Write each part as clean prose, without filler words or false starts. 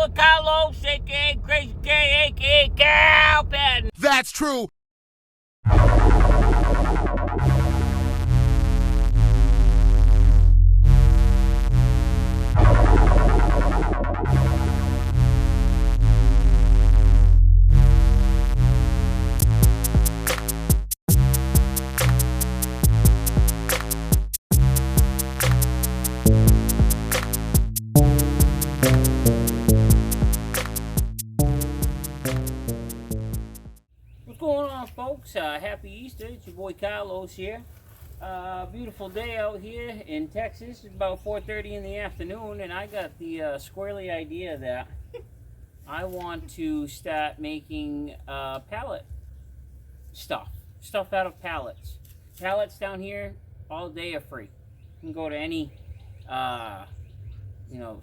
boy Kalos, aka Crazy K, aka Cow Patton. That's true. What's going on, folks? Happy Easter. It's your boy Kalos here. Beautiful day out here in Texas. It's about 4:30 in the afternoon, and I got the squirrely idea that I want to start making pallet stuff out of pallets. Pallets down here all day are free. You can go to any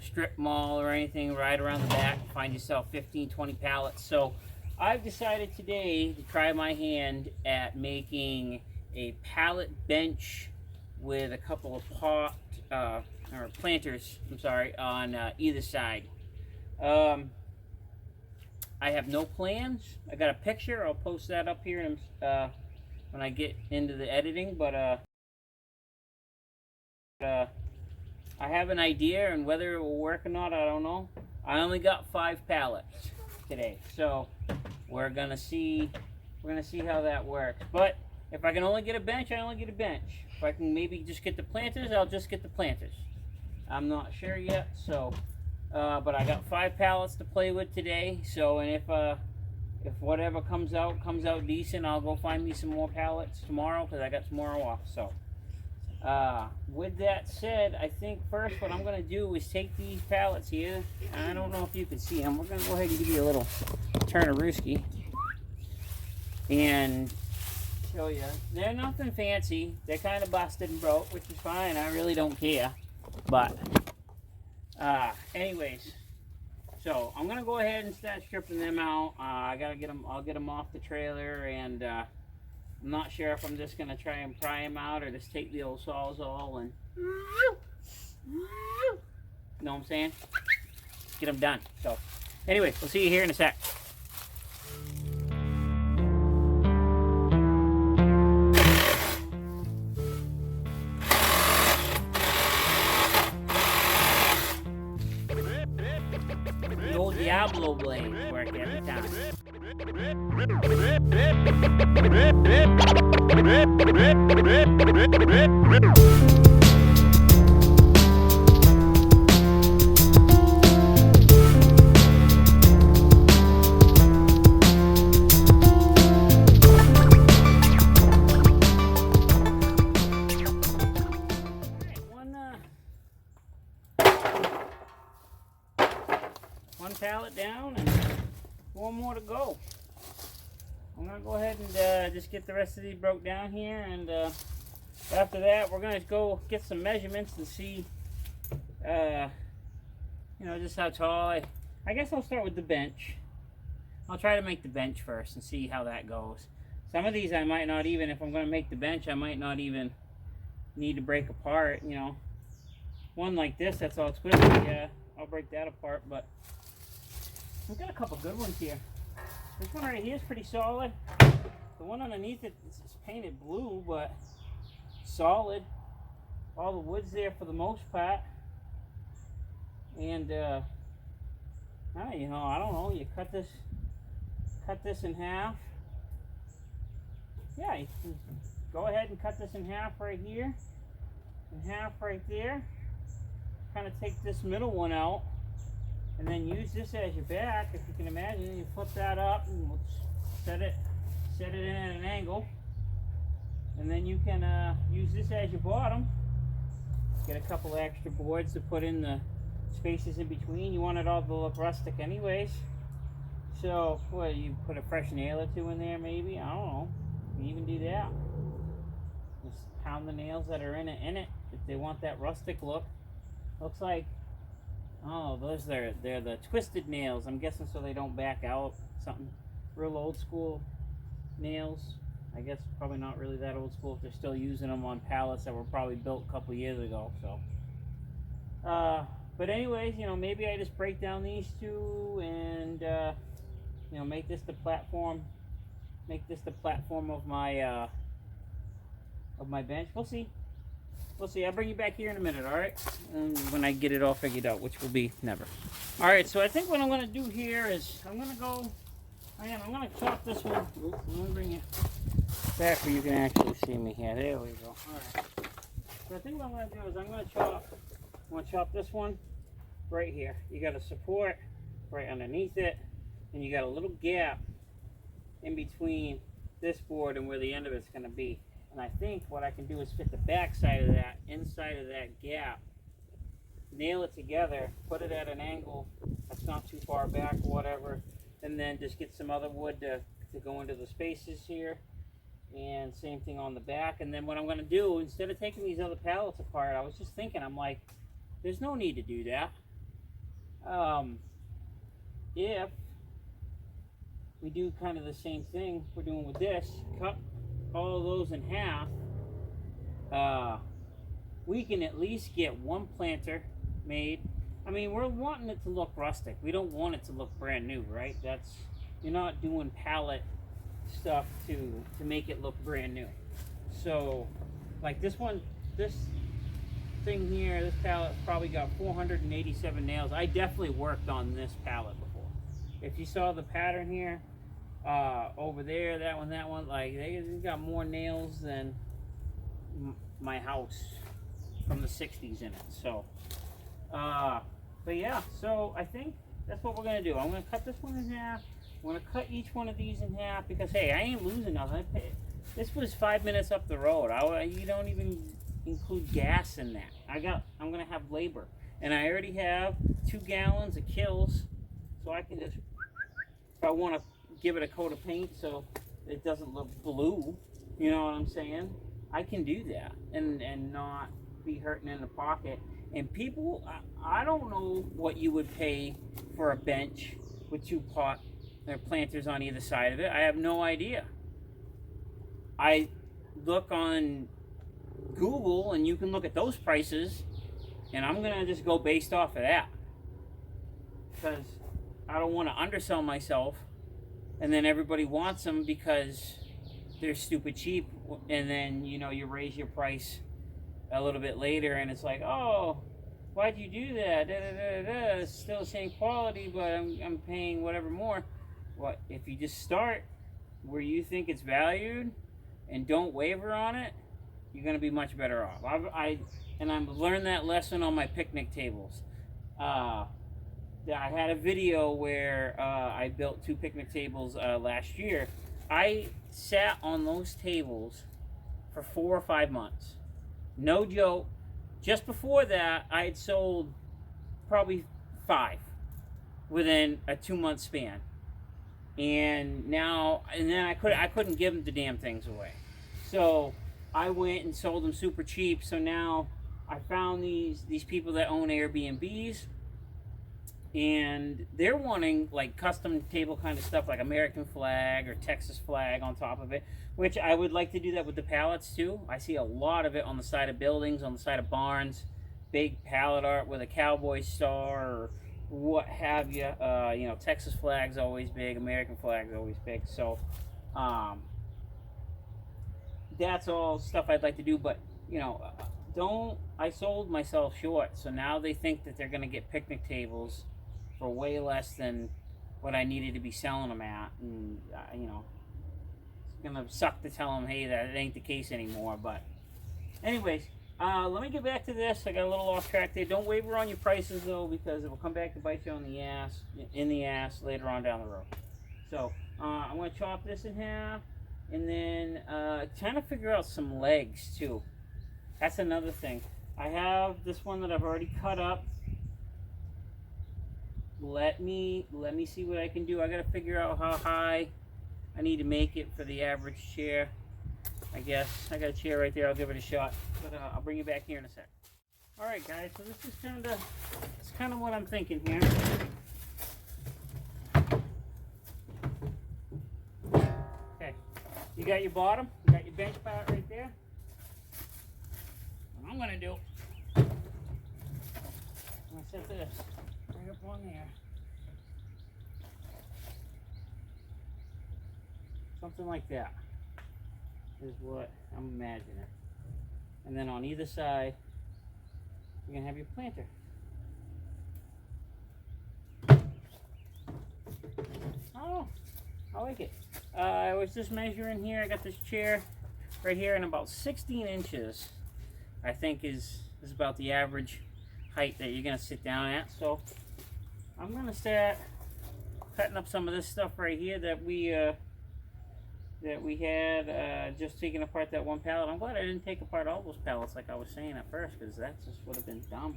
strip mall or anything right around the back, find yourself 15-20 pallets. So I've decided today to try my hand at making a pallet bench with a couple of planters, on either side. I have no plans. I got a picture. I'll post that up here when I get into the editing, but I have an idea, and whether it will work or not, I don't know. I only got 5 pallets today, so we're gonna see how that works. But if I can only get a bench, I only get a bench. If I can maybe just get the planters, I'll just get the planters. I'm not sure yet, so but I got 5 pallets to play with today. So, and if whatever comes out decent, I'll go find me some more pallets tomorrow, because I got tomorrow off. So with that said, I think first what I'm going to do is take these pallets here. I don't know if you can see them. We're going to go ahead and give you a little turn-a-rooski and show you. They're nothing fancy. They're kind of busted and broke, which is fine. I really don't care. But anyways, so I'm going to go ahead and start stripping them out. I got to get them. I'll get them off the trailer, and I'm not sure if I'm just going to try and pry them out or just take the old Sawzall and, you know what I'm saying? Get them done. So, anyway, we'll see you here in a sec. The old Diablo blade work every time. One pallet down and 4 more to go. I'm going to go ahead and just get the rest of these broke down here, and after that we're going to go get some measurements and see just how tall. I guess I'll start with the bench. I'll try to make the bench first and see how that goes. Some of these I might not even, if I'm going to make the bench, I might not even need to break apart, One like this, that's all twisted, yeah, I'll break that apart, but we've got a couple good ones here. This one right here is pretty solid. The one underneath it is painted blue, but solid. All the wood's there for the most part. And I don't know. You cut this in half. Yeah, you can go ahead and cut this in half right here, and half right there. Kind of take this middle one out, and then use this as your back. If you can imagine, you flip that up and we'll set it in at an angle, and then you can use this as your bottom. Get a couple extra boards to put in the spaces in between. You want it all to look rustic anyways, so what, you put a fresh nail or 2 in there maybe, I don't know, you can even do that. Just pound the nails that are in it if they want that rustic look. Looks like, oh, they're the twisted nails, I'm guessing, so they don't back out. Something real old school nails. I guess probably not really that old school if they're still using them on pallets that were probably built a couple years ago. So But anyways, you know, maybe I just break down these two and you know, make this the platform. Make this the platform of my bench. We'll see. We'll see. I'll bring you back here in a minute, all right? And when I get it all figured out, which will be never. All right. So I think what I'm going to do here is I'm going to go. I'm going to chop this one. Oops, I'm going to bring you back where you can actually see me here. There we go. All right. So I think what I'm going to do is I'm going to chop this one right here. You got a support right underneath it, and you got a little gap in between this board and where the end of it's going to be. And I think what I can do is fit the back side of that inside of that gap, nail it together, put it at an angle that's not too far back or whatever, and then just get some other wood to go into the spaces here. And same thing on the back. And then what I'm going to do, instead of taking these other pallets apart, I was just thinking, I'm like, there's no need to do that. If we do kind of the same thing we're doing with this, cut all of those in half, we can at least get one planter made. I mean, we're wanting it to look rustic. We don't want it to look brand new, right? You're not doing pallet stuff to make it look brand new. So like this thing here, this pallet probably got 487 nails. I definitely worked on this pallet before. If you saw the pattern here, over there, that one, like they got more nails than my house from the 60s in it. So but yeah, so I think that's what we're gonna do. I'm gonna cut this one in half. I'm gonna cut each one of these in half because hey, I ain't losing nothing. This was 5 minutes up the road. You don't even include gas in that. I'm gonna have labor, and I already have 2 gallons of kills, so I can just, if I want to give it a coat of paint so it doesn't look blue, you know what I'm saying, I can do that and not be hurting in the pocket. And people, I don't know what you would pay for a bench with 2 planters on either side of it. I have no idea. I look on Google and you can look at those prices, and I'm gonna just go based off of that because I don't want to undersell myself and then everybody wants them because they're stupid cheap, and then you know you raise your price a little bit later and it's like, oh, why'd you do that? It's still the same quality, but I'm paying whatever more. What if you just start where you think it's valued and don't waver on it, you're going to be much better off. I've learned that lesson on my picnic tables. I had a video where I built 2 picnic tables last year. I sat on those tables for 4 or 5 months. No joke. Just before that, I had sold probably 5 within a 2-month span. And then I couldn't give them the damn things away. So I went and sold them super cheap. So now I found these people that own Airbnbs, and they're wanting like custom table kind of stuff, like American flag or Texas flag on top of it, which I would like to do that with the pallets too. I see a lot of it on the side of buildings, on the side of barns, big pallet art with a cowboy star or what have you. You know, Texas flag's always big, American flag's always big. So that's all stuff I'd like to do, but you know, I sold myself short. So now they think that they're going to get picnic tables for way less than what I needed to be selling them at, and you know, it's gonna suck to tell them, hey, that it ain't the case anymore. But anyways, let me get back to this. I got a little off track there. Don't waver on your prices though, because it will come back to bite you on the ass later on down the road. So I'm gonna chop this in half, and then trying to figure out some legs too. That's another thing. I have this one that I've already cut up. Let me see what I can do. I gotta figure out how high I need to make it for the average chair. I guess I got a chair right there. I'll give it a shot, but I'll bring you back here in a sec. All right, guys. So this is kind of what I'm thinking here. Okay, you got your bottom. You got your bench part right there. What I'm gonna do, I'm gonna set this right up on there. Something like that is what I'm imagining. And then on either side, you're gonna have your planter. Oh, I like it. I was just measuring here. I got this chair right here, and about 16 inches, I think, is about the average height that you're gonna sit down at. So I'm gonna start cutting up some of this stuff right here that we had, just taking apart that one pallet. I'm glad I didn't take apart all those pallets like I was saying at first, because that just would have been dumb.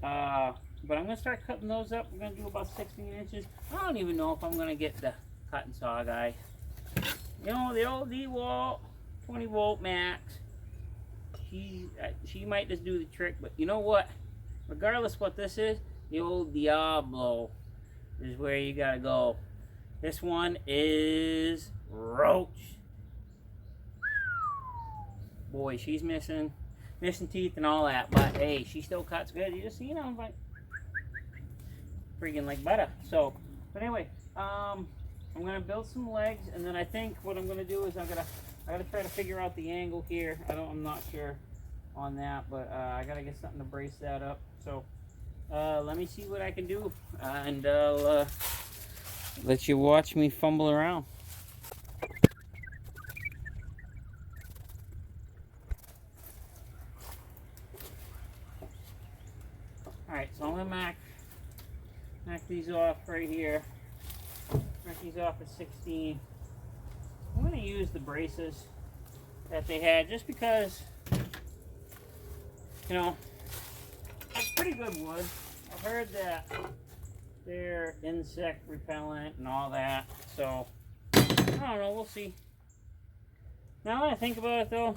But I'm going to start cutting those up. We're going to do about 16 inches. I don't even know if I'm going to get the cutting saw guy. You know, the old DeWalt 20 volt max. She might just do the trick, but you know what? Regardless what this is, the old Diablo is where you got to go. This one is Roach. Boy, she's missing teeth and all that, but hey, she still cuts good. You just, you know, like freaking like butter. So, but anyway, I'm gonna build some legs, and then I think what I'm gonna do is I gotta try to figure out the angle here. I'm not sure on that, but I gotta get something to brace that up. So, let me see what I can do, and I'll let you watch me fumble around. Alright, so I'm going to knock these off right here. Knock these off at 16. I'm going to use the braces that they had just because, you know, it's pretty good wood. I've heard that they're insect repellent and all that, so I don't know, we'll see. Now that I think about it though,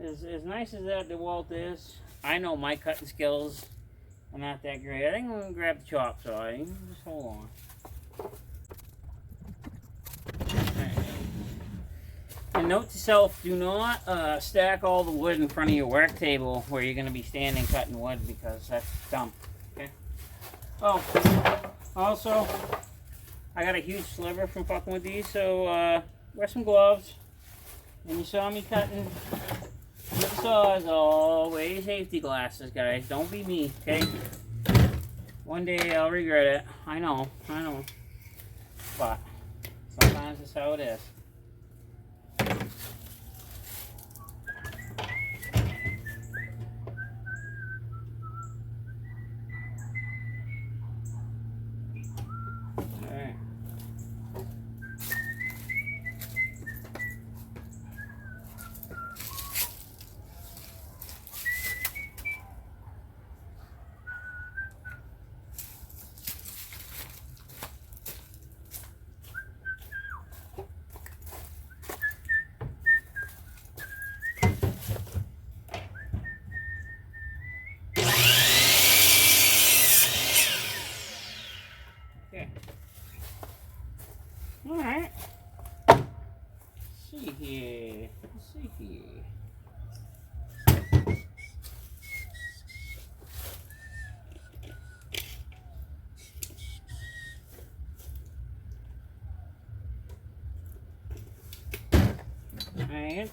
as nice as that DeWalt is, I know my cutting skills are not that great. I think I'm going to grab the chop saw. Just hold on. Okay. And note to self, do not stack all the wood in front of your work table where you're going to be standing cutting wood, because that's dumb. Okay. Oh, also, I got a huge sliver from fucking with these, so wear some gloves. And you saw me cutting with the saws, always safety glasses, guys. Don't be me, okay? One day I'll regret it. I know. But sometimes it's how it is. Alright. Alright. See here. Alright.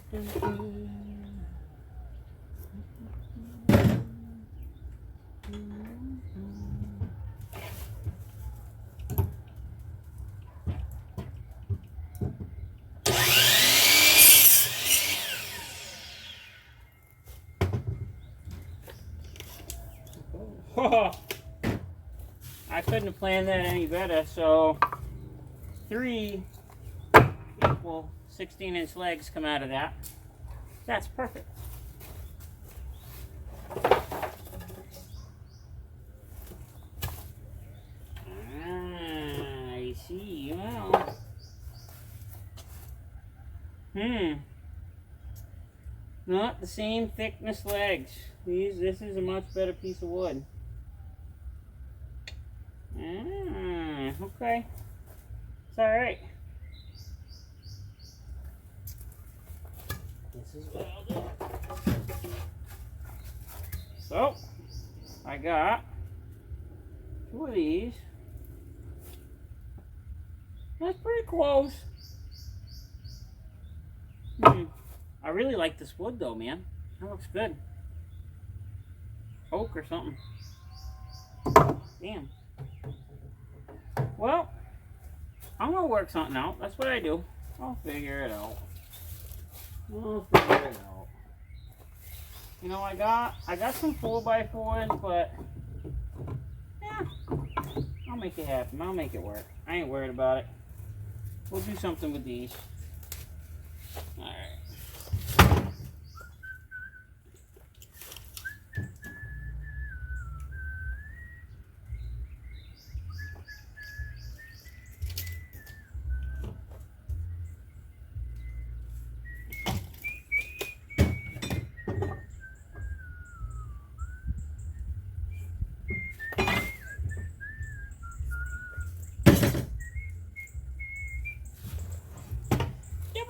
I couldn't have planned that any better. So 3 equal 16-inch legs come out of that. That's perfect. I see. Well. Not the same thickness legs. This is a much better piece of wood. Okay. It's alright. This is what I'll do. So, I got 2 of these. That's pretty close. I really like this wood though, man. That looks good. Oak or something. Damn. Well, I'm gonna work something out. That's what I do. I'll figure it out. You know, I got some 4x4s, but yeah, I'll make it happen. I'll make it work. I ain't worried about it. We'll do something with these. All right.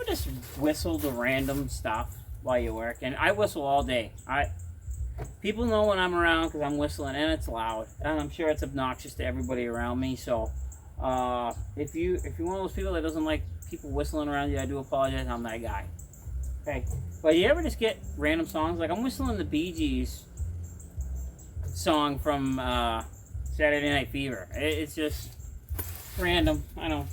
Just whistle the random stuff while you work, and I whistle all day. People know when I'm around because I'm whistling, and it's loud, and I'm sure it's obnoxious to everybody around me. So, if you're one of those people that doesn't like people whistling around you, I do apologize. I'm that guy. Okay, but you ever just get random songs? Like I'm whistling the Bee Gees song from Saturday Night Fever. It's just random. I know.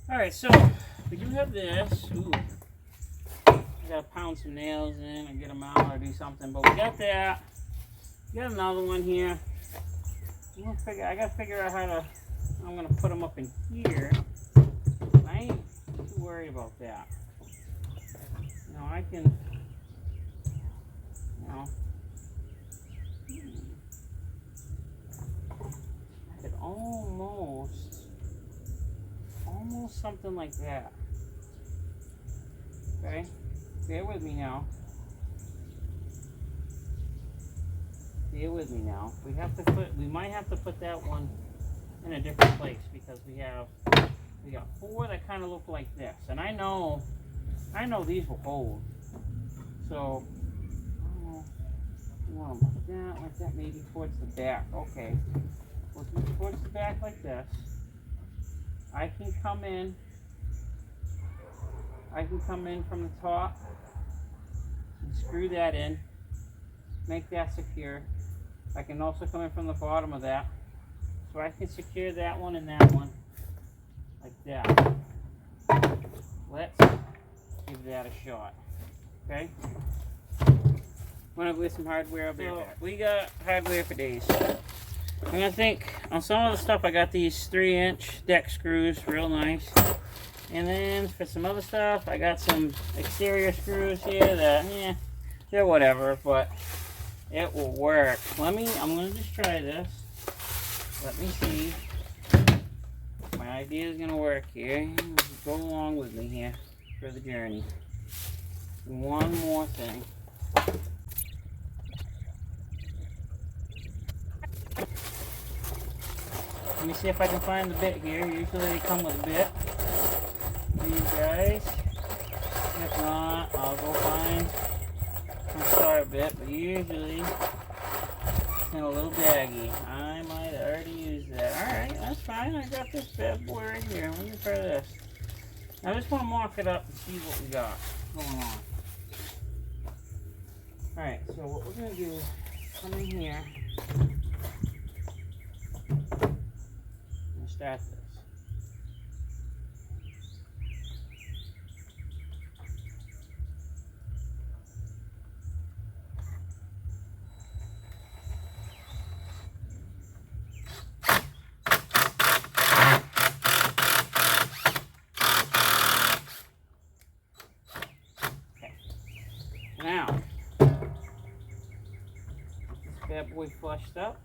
Alright, so we do have this. Ooh. I gotta pound some nails in and get them out or do something, but we got that. We got another one here. I gotta figure out I'm gonna put them up in here. I ain't too worried about that. You know, I can, I could almost something like that. Okay, bear with me now. Bear with me now. We might have to put that one in a different place because we got 4 that kind of look like this, and I know these will hold. So you want to put that like that, maybe towards the back. Okay, we'll do it towards the back like this. I can come in from the top and screw that in, make that secure. I can also come in from the bottom of that, so I can secure that one and that one like that. Let's give that a shot. Okay? Want to get some hardware up there? So we got hardware for days. I'm gonna think on some of the stuff. I got these 3-inch deck screws, real nice. And then for some other stuff, I got some exterior screws here that, they're whatever, but it will work. I'm gonna just try this. Let me see. My idea is gonna work here. Go along with me here for the journey. One more thing. Let me see if I can find the bit here. Usually they come with a bit for you guys. If not, I'll go find some star bit, but usually it's in a little baggie. I might have already used that. Alright, that's fine. I got this bad boy right here. Let me try this. I just want to mock it up and see what we got going on. Alright, so what we're going to do is come in here. Start this. Okay. Now, this bad boy flushed up.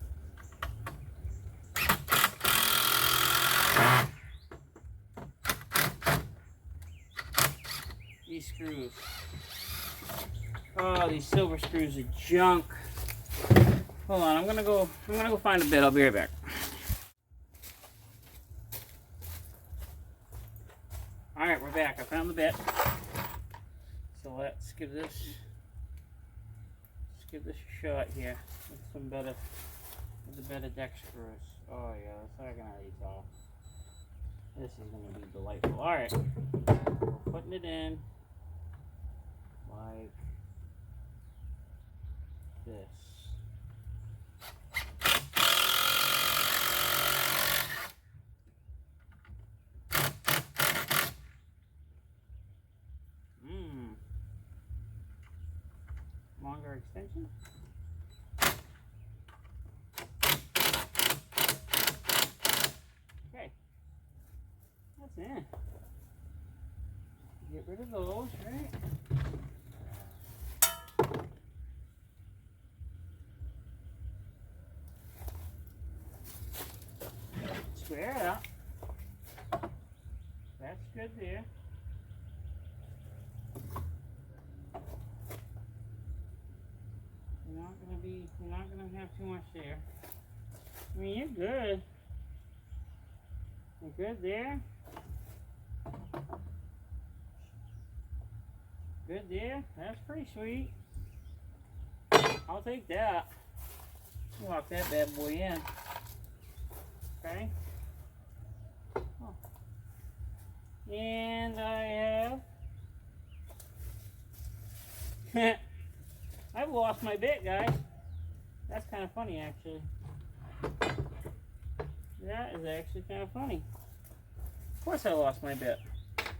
These screws. Oh, these silver screws are junk. Hold on, I'm gonna go find a bit. I'll be right back. Alright, we're back. I found the bit. So let's give this a shot here with some better deck screws. Oh yeah, let's organize these all. This is gonna be delightful. Alright. We're putting it in like this. Longer extension. Okay. That's it. Get rid of those, right? Square it up. That's good there. You're not gonna have too much there. I mean, you're good. You're good there. Good there. That's pretty sweet. I'll take that. Lock that bad boy in. Okay. Oh. And I have I've lost my bit, guys. That's kind of funny, actually. That is actually kind of funny. Of course I lost my bit.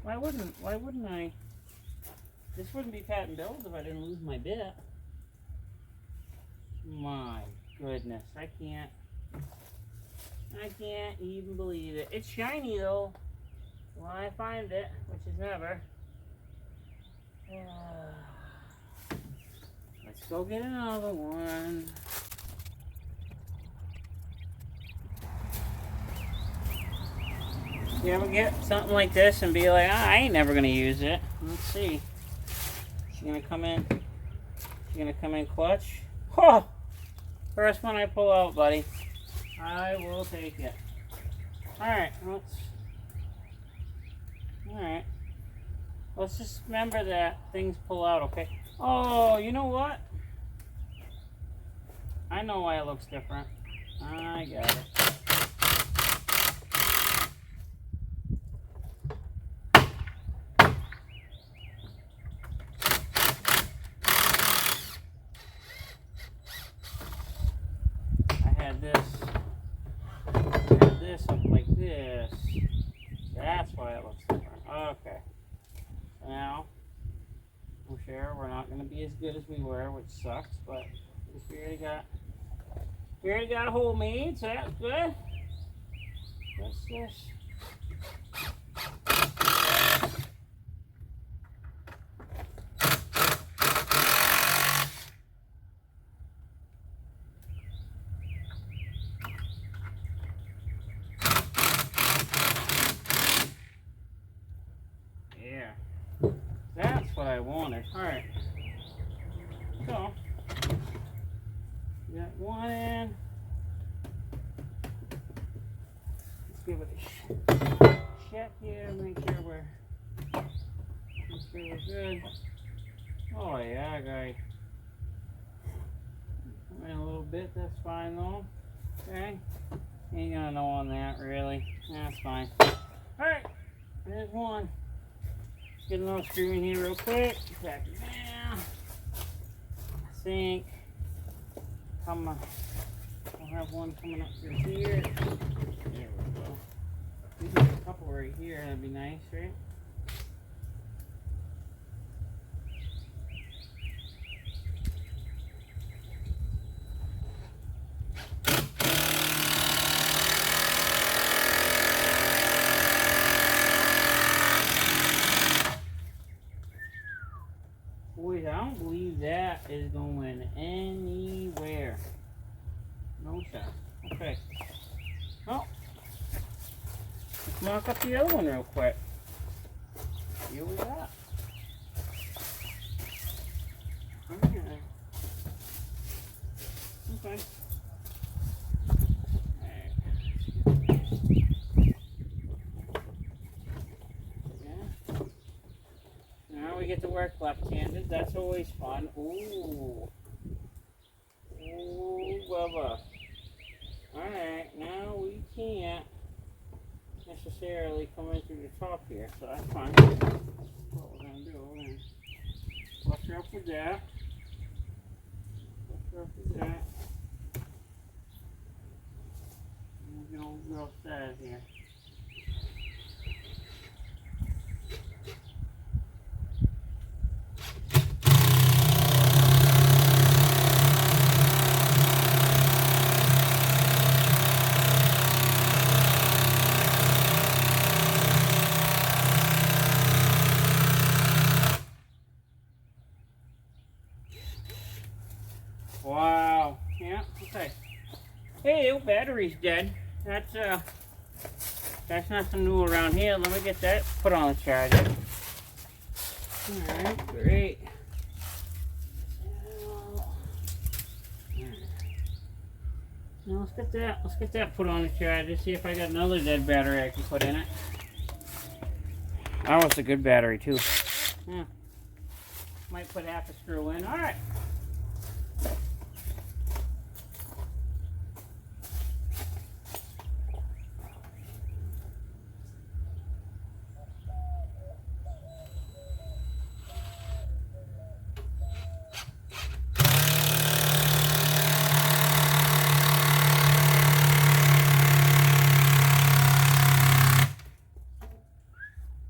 Why wouldn't I? This wouldn't be patent billed if I didn't lose my bit. My goodness, I can't even believe it. It's shiny though, when I find it, which is never. Let's go get another one. You ever get something like this and be like, I ain't never gonna use it? Let's see. She's gonna come in. She's gonna come in clutch. Oh! First one I pull out, buddy. I will take it. Alright, let's just remember that things pull out, okay? Oh, you know what? I know why it looks different. I got it. I had this up like this. That's why it looks different. Okay. So now, I'm sure we're not going to be as good as we were, which sucks, but at least we already got a hole made, so that's good. What's this? Yeah, that's what I wanted. All right, so we got one in. Let's give it a check here. Make sure we're good. Oh yeah, guy. In a little bit. That's fine though. Okay. Ain't gonna know on that really. That's fine. All right. There's one. Get another screw in here real quick. Back it down. I think I'll have one coming up through here. There we go. We can get a couple right here. That'd be nice, right? Boys, I don't believe that is going anywhere. No shot. Okay. Oh. Let's mark up the other one real quick. Here we got. one. Now we get to work left-handed. That's always fun. Ooh. Ooh, Bubba. Alright, now we can't necessarily come in through the top here, so that's fine. What we're going to do, we're going to flush her up with that. Flush her up with that. And we're going to go size here. Wow. Yeah, okay. Hey, the battery's dead. That's nothing new around here. Let me get that put on the charger. Alright, great. Now let's get that put on the charger. See if I got another dead battery I can put in it. That was a good battery too. Yeah. Might put half a screw in. Alright.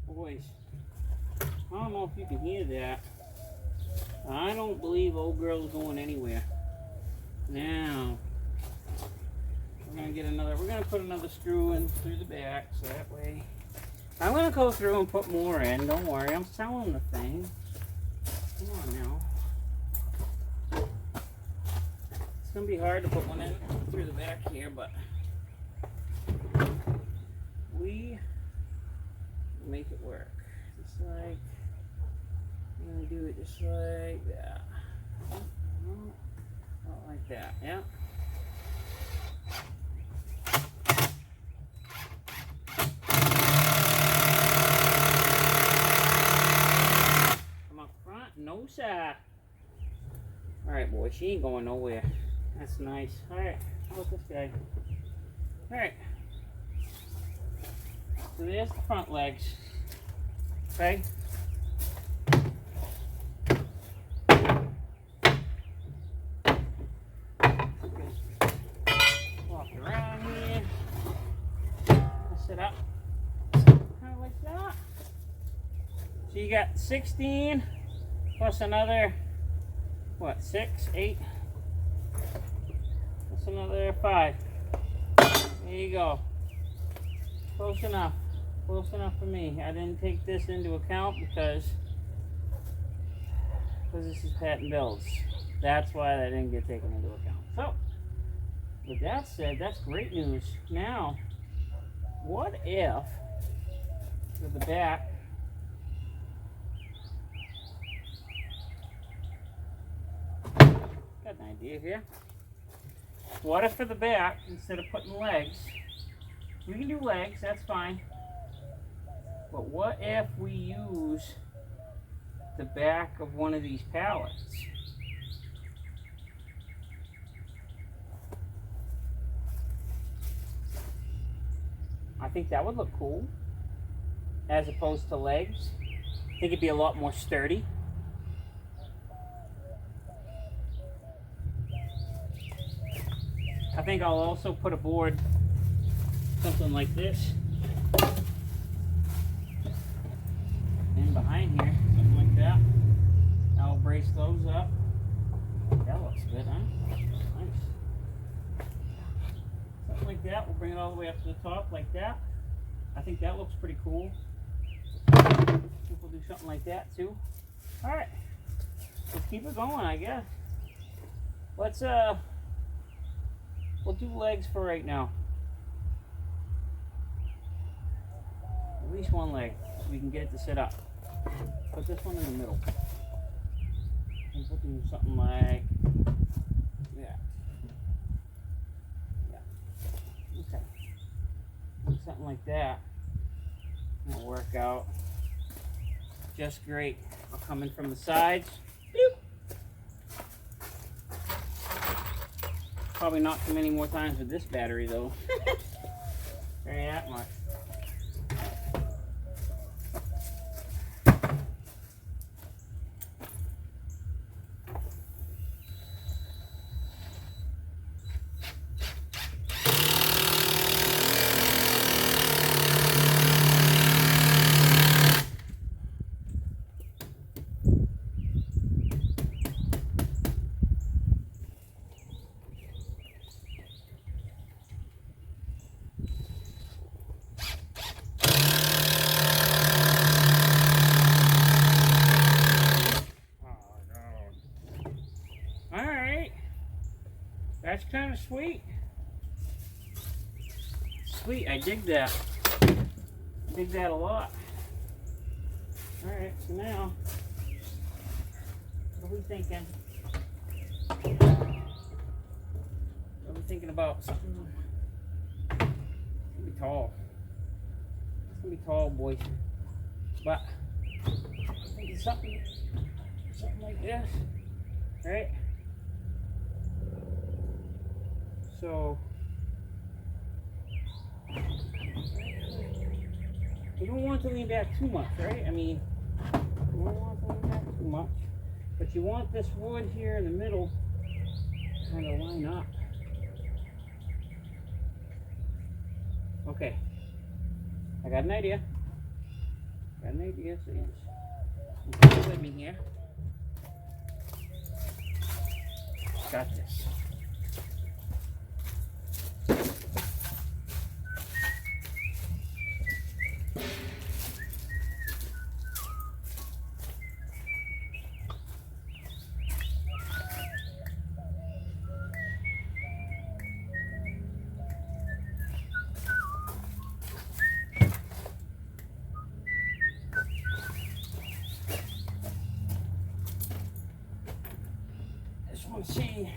Boys, I don't know if you can hear that. I don't believe old girl's going anywhere. Now, we're gonna put another screw in through the back, so that way. I'm gonna go through and put more in, don't worry, I'm selling the thing. Come on now. It's gonna be hard to put one in through the back here, but we make it work. Just like, I'm gonna do it just like that. Not like that, yeah. Come up front, no sir. Alright boy, she ain't going nowhere. That's nice. Alright, how about this guy? Alright. So there's the front legs. Okay. Walk around here. Sit up. Kind of like that. So you got 16 plus another, what, 6, 8? Plus another 5. There you go. Close enough. Close enough for me. I didn't take this into account because this is patent builds. That's why that didn't get taken into account. So, with that said, that's great news. Now, what if with the back, got an idea here. What if for the back, instead of putting legs, we can do legs, that's fine. But what if we use the back of one of these pallets? I think that would look cool, as opposed to legs. I think it'd be a lot more sturdy. I think I'll also put a board, something like this, in behind here, something like that. I'll brace those up. That looks good, huh? Nice. Something like that. We'll bring it all the way up to the top like that. I think that looks pretty cool. I think we'll do something like that too. All right, let's keep it going, I guess. Let's we'll do legs for right now. At least one leg, so we can get it to sit up. Put this one in the middle. And we'll do something like that. work out just great. I'll come in from the sides. Bloop. Probably not too many more times with this battery though. There ain't that much. That's kind of sweet. Sweet, I dig that. I dig that a lot. Alright, so now, what are we thinking? What are we thinking about? Something. It's gonna be tall. It's gonna be tall, boys. But, I'm thinking something like this. Right? So, you don't want to lean back too much, right? I mean, you don't want to lean back too much, but you want this wood here in the middle kind of line up. Okay, I got an idea. So you just bear with me here. Got this. Let's see.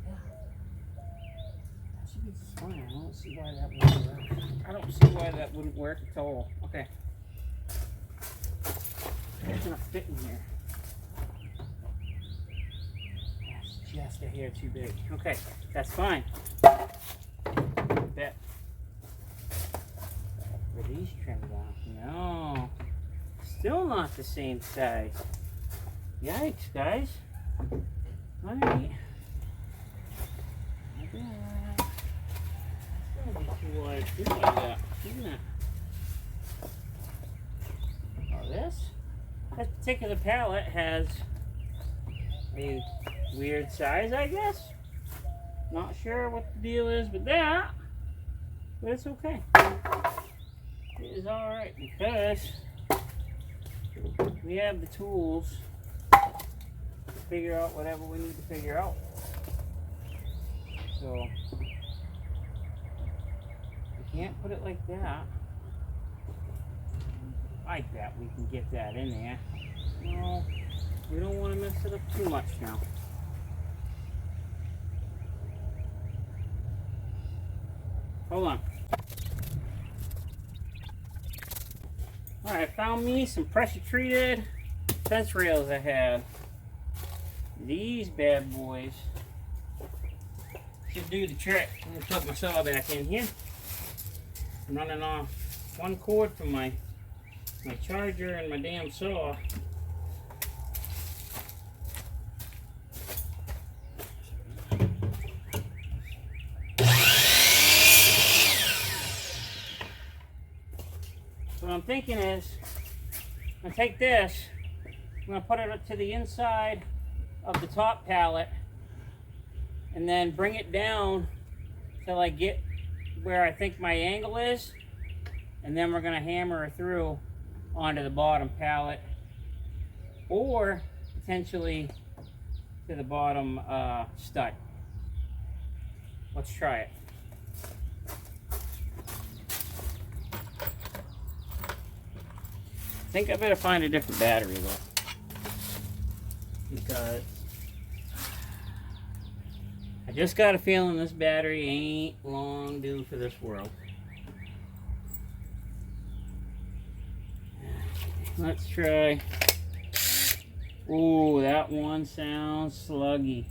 That should be just fine. I don't see why that wouldn't work. I don't see why that wouldn't work at all. Okay. It's gonna fit in here. That's just a hair too big. Okay, that's fine. Bet. Were these trimmed off? No. Still not the same size. Yikes, guys. Alright. Like that. That's gonna be too wide. Just like that, isn't it? Oh, this particular pallet has a weird size, I guess. Not sure what the deal is with that, but it's okay. It is alright because we have the tools to figure out whatever we need to figure out. So, we can't put it like that. Like that, we can get that in there. No, we don't want to mess it up too much now. Hold on. Alright, I found me some pressure treated fence rails I had. These bad boys should do the trick. I'm going to plug my saw back in here. I'm running off one cord from my charger and my damn saw. So what I'm thinking is, I'm going to take this, I'm going to put it up to the inside of the top pallet, and then bring it down till I get where I think my angle is, and then we're going to hammer it through onto the bottom pallet, or potentially to the bottom stud. Let's try it. I think I better find a different battery though, because I just got a feeling this battery ain't long due for this world. let's try. Ooh, that one sounds sluggy.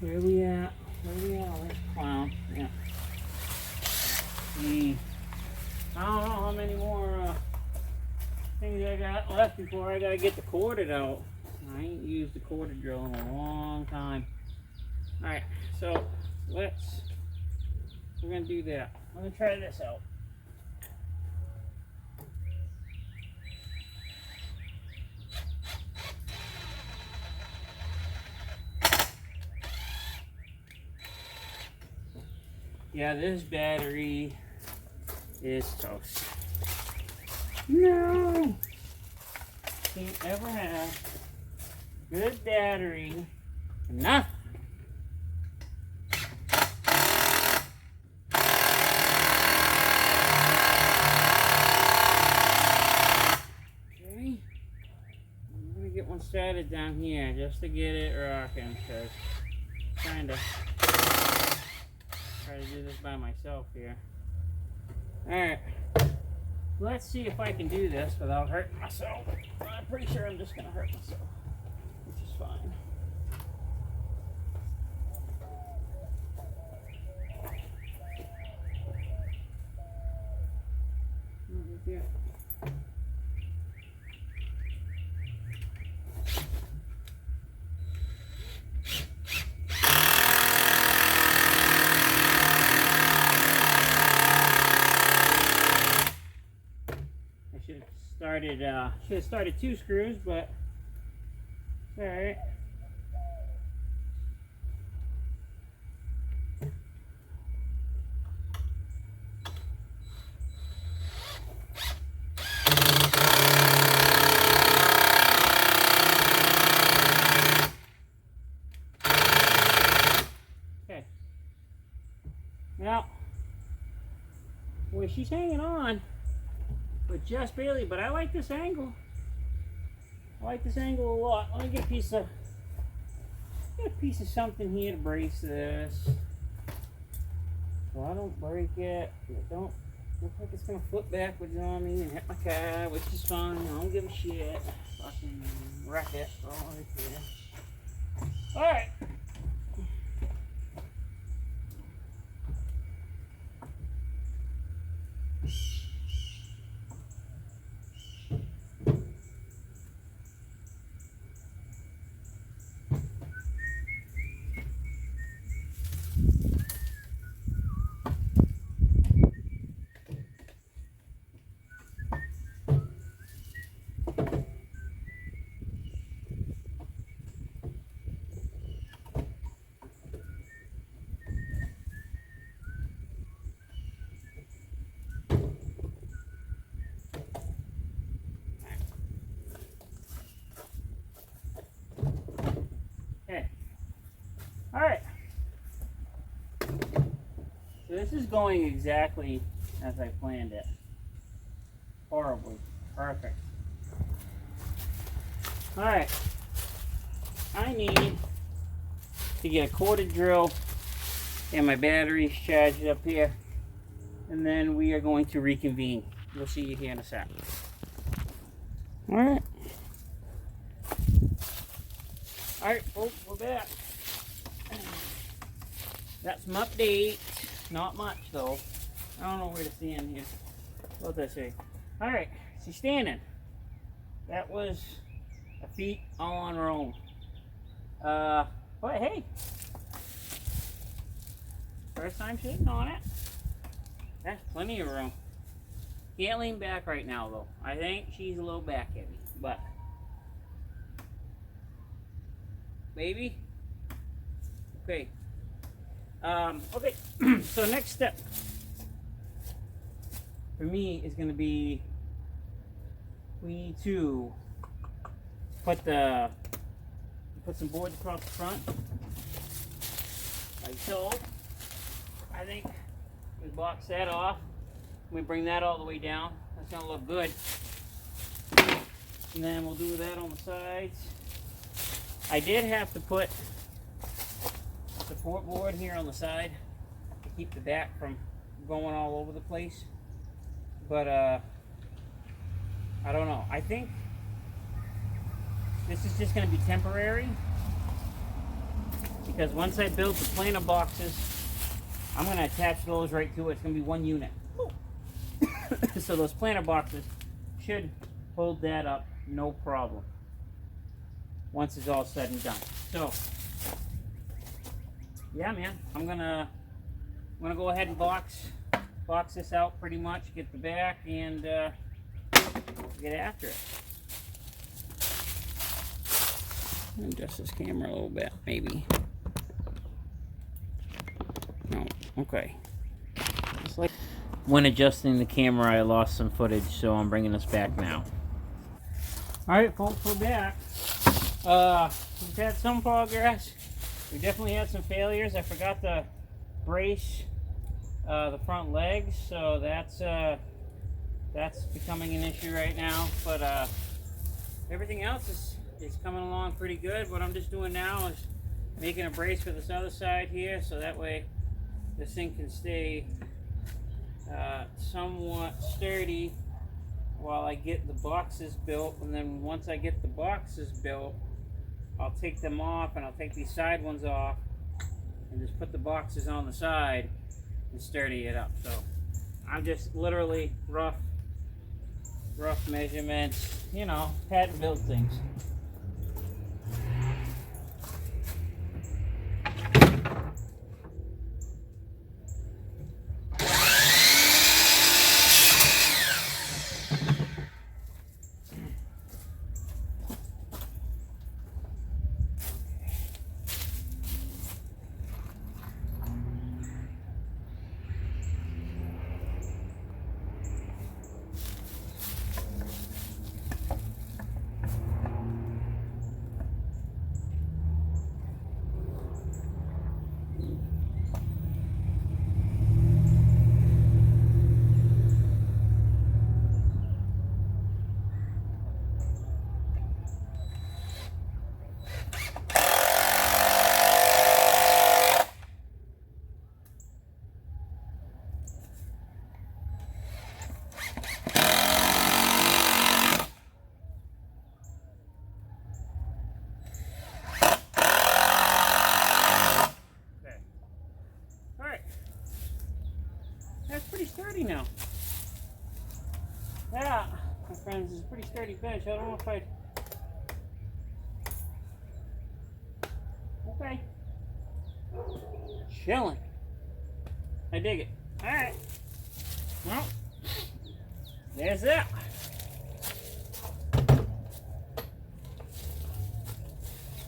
Where we at? Where we at? Let's clown. Yeah. I don't know how many more things I got left before I gotta get the corded out. I ain't used the corded drill in a long time. Alright, so we're gonna do that. I'm gonna try this out. Yeah, this battery is toast. No! Can't ever have good battery and nothing. Okay. I'm gonna get one started down here just to get it rocking, because I'm trying to try to do this by myself here. Alright, let's see if I can do this without hurting myself. I'm pretty sure I'm just going to hurt myself, which is fine. Right there. Should have started 2 screws, but it's all right. Okay. Now, well, she's hanging on. But just barely, but I like this angle. I like this angle a lot. Let me get a piece of something here to brace this. So I don't break it. It don't look like it's gonna flip backwards on me and hit my car, which is fine. I don't give a shit. Fucking wreck it. All right there. Alright. Alright. So this is going exactly as I planned it. Horribly. Perfect. Alright. I need to get a corded drill and my batteries charged up here. And then we are going to reconvene. We'll see you here in a sec. Alright. Alright, folks, we're back. Got some updates. Not much though. I don't know where to stand here. What did I say? Alright, she's standing. That was a feat all on her own. But hey. First time sitting on it. That's plenty of room. Can't lean back right now though. I think she's a little back heavy. But baby. Okay. Okay, so next step for me is going to be we need to put some boards across the front, like so. I think we box that off. We bring that all the way down. That's going to look good. And then we'll do that on the sides. I did have to put support board here on the side to keep the back from going all over the place, but I don't know. I think this is just going to be temporary, because once I build the planter boxes, I'm going to attach those right to it. It's going to be one unit. So those planter boxes should hold that up, no problem, once it's all said and done. So yeah, man, I'm gonna go ahead and box this out pretty much, get the back, and get after it. Adjust this camera a little bit, maybe. No, okay. Just like when adjusting the camera, I lost some footage, so I'm bringing this back now. All right, folks, we're back. We've had some progress. We definitely had some failures. I forgot to brace the front legs, so that's becoming an issue right now. But everything else is coming along pretty good. What I'm just doing now is making a brace for this other side here, so that way this thing can stay somewhat sturdy while I get the boxes built. And then once I get the boxes built, I'll take them off, and I'll take these side ones off and just put the boxes on the side and sturdy it up. So I'm just literally rough measurements, you know, patent built things. Sturdy now. Yeah, my friends, it's a pretty sturdy bench. I don't know if I'd... Okay. Chilling. I dig it. Alright. Well, there's that.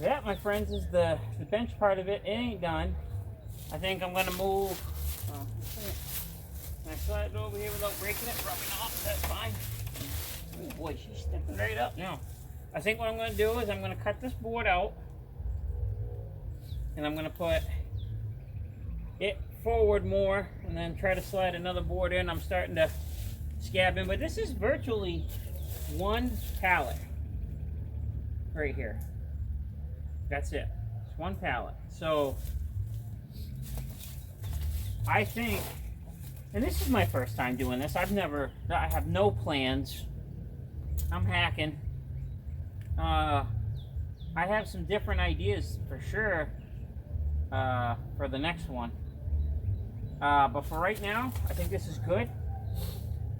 That, my friends, is the bench part of it. It ain't done. I think I'm going to move... Can I slide it over here without breaking it, rubbing off? That's fine. Oh boy, she's stepping right up now. I think what I'm going to do is I'm going to cut this board out, and I'm going to put it forward more, and then try to slide another board in. I'm starting to scab in, but this is virtually one pallet right here. That's it. It's one pallet. So I think... And this is my first time doing this. I have no plans. I'm hacking. I have some different ideas for sure for the next one. But for right now, I think this is good.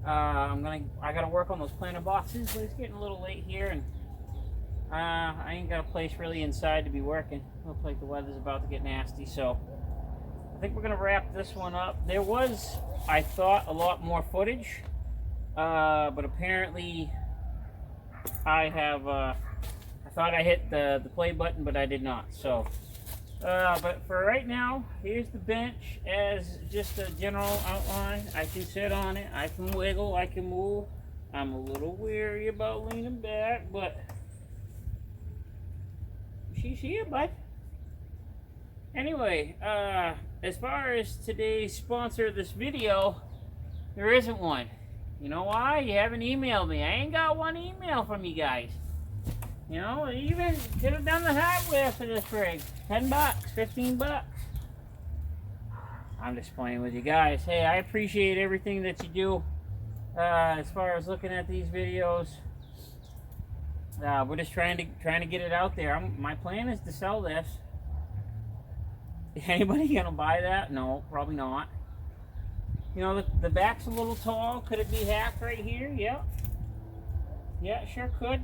I gotta work on those planter boxes, but it's getting a little late here, and I ain't got a place really inside to be working. Looks like the weather's about to get nasty, so I think we're gonna wrap this one up. There was, I thought, a lot more footage, but apparently I thought I hit the play button, but I did not. So, but for right now, here's the bench as just a general outline. I can sit on it, I can wiggle, I can move. I'm a little weary about leaning back, but she's here, bud. Anyway, as far as today's sponsor of this video, there isn't one. You know why? You haven't emailed me. I ain't got one email from you guys. You know, you even could have done the hardware for this rig. $10, $15. I'm just playing with you guys. Hey, I appreciate everything that you do as far as looking at these videos. we're just trying to get it out there. My plan is to sell this. Anybody gonna buy that? No, probably not. You know, the back's a little tall. Could it be half right here? Yeah. Yeah, it sure could.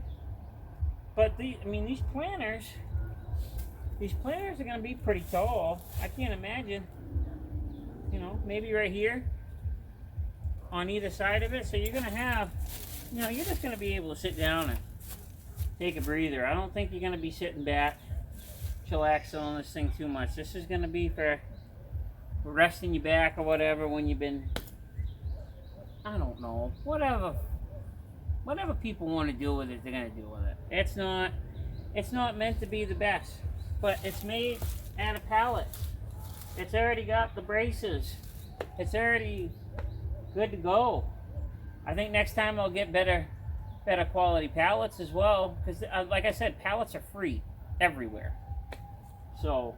But these planters are gonna be pretty tall. I can't imagine. You know, maybe right here on either side of it. So you're gonna have, you know, you're just gonna be able to sit down and take a breather. I don't think you're gonna be sitting back, chillaxing on this thing too much. This is gonna be for resting your back or whatever when you've been, I don't know, whatever people want to do with it, they're gonna do with it. It's not meant to be the best, but it's made out of pallet. It's already got the braces. It's already good to go. I think next time I'll get better quality pallets as well, because like I said, pallets are free everywhere. So,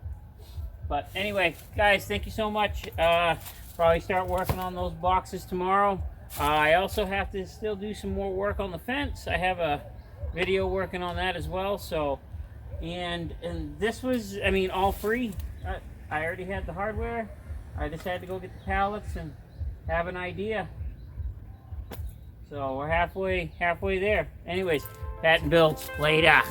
but anyway, guys, thank you so much. Probably start working on those boxes tomorrow. I also have to still do some more work on the fence. I have a video working on that as well. So, and this was, I mean, all free. I already had the hardware. I just had to go get the pallets and have an idea. So we're halfway there. Anyways, Pat and Bill, later.